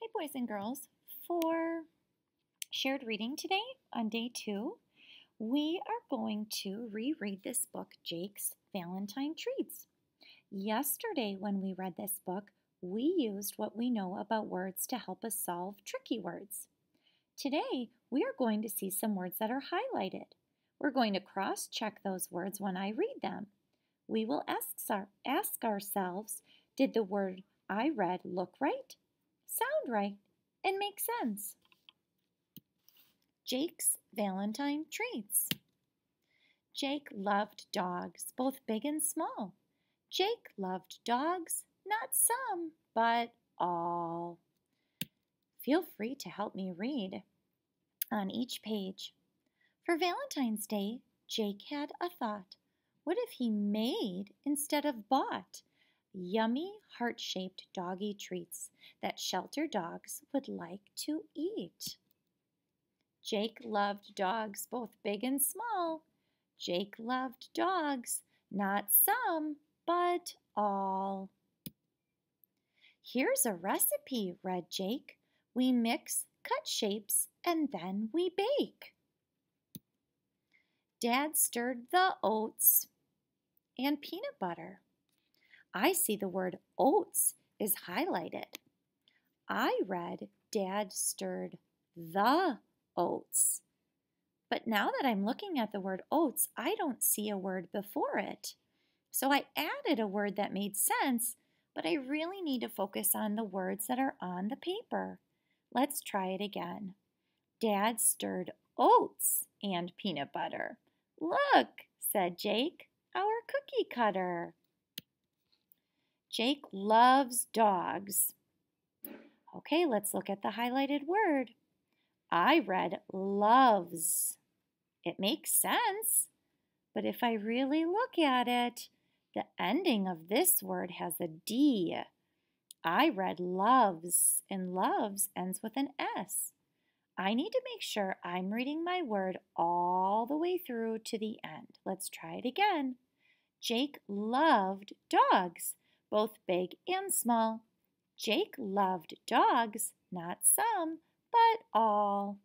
Hey boys and girls, for shared reading today on day 2, we are going to reread this book, Jake's Valentine Treats. Yesterday when we read this book, we used what we know about words to help us solve tricky words. Today, we are going to see some words that are highlighted. We're going to cross-check those words when I read them. We will ask ourselves, did the word I read look right, sound right, and make sense? Jake's Valentine Treats. Jake loved dogs, both big and small. Jake loved dogs, not some, but all. Feel free to help me read on each page. For Valentine's Day, Jake had a thought. What if he made instead of bought yummy heart-shaped doggy treats that shelter dogs would like to eat? Jake loved dogs, both big and small. Jake loved dogs, not some, but all. Here's a recipe, read Jake. We mix, cut shapes, and then we bake. Dad stirred the oats and peanut butter. I see the word oats is highlighted. I read Dad stirred the oats. But now that I'm looking at the word oats, I don't see a word before it. So I added a word that made sense, but I really need to focus on the words that are on the paper. Let's try it again. Dad stirred oats and peanut butter. Look, said Jake, our cookie cutter. Jake loves dogs. Okay, let's look at the highlighted word. I read loves. It makes sense, but if I really look at it, the ending of this word has a D. I read loves, and loves ends with an S. I need to make sure I'm reading my word all the way through to the end. Let's try it again. Jake loved dogs, both big and small. Jake loved dogs, not some, but all.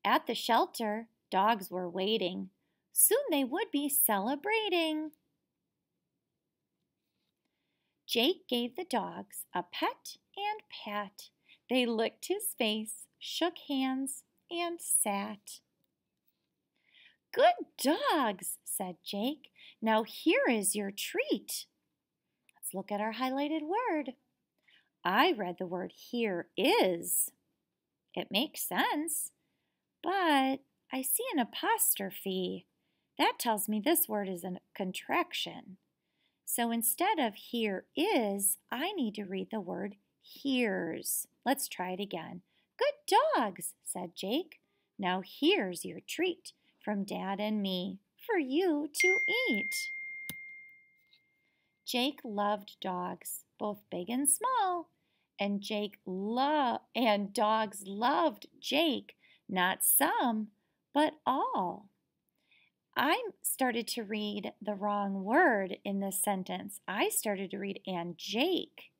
At the shelter, dogs were waiting. Soon they would be celebrating. Jake gave the dogs a pet and pat. They licked his face, shook hands, and sat. Good dogs, said Jake. Now here is your treat. Let's look at our highlighted word. I read the word here is. It makes sense, but I see an apostrophe. That tells me this word is a contraction. So instead of here is, I need to read the word here's. Let's try it again. Good dogs, said Jake. Now here's your treat from Dad and me for you to eat. Jake loved dogs, both big and small, and dogs loved Jake, not some, but all. I started to read the wrong word in this sentence. I started to read and Jake,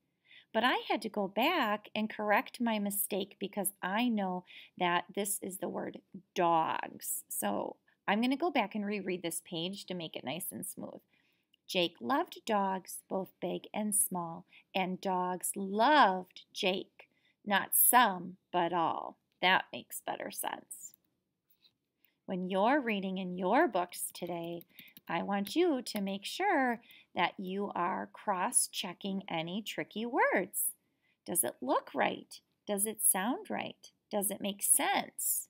but I had to go back and correct my mistake because I know that this is the word dogs. So I'm going to go back and reread this page to make it nice and smooth. Jake loved dogs, both big and small, and dogs loved Jake, not some, but all. That makes better sense. When you're reading in your books today, I want you to make sure that you are cross-checking any tricky words. Does it look right? Does it sound right? Does it make sense?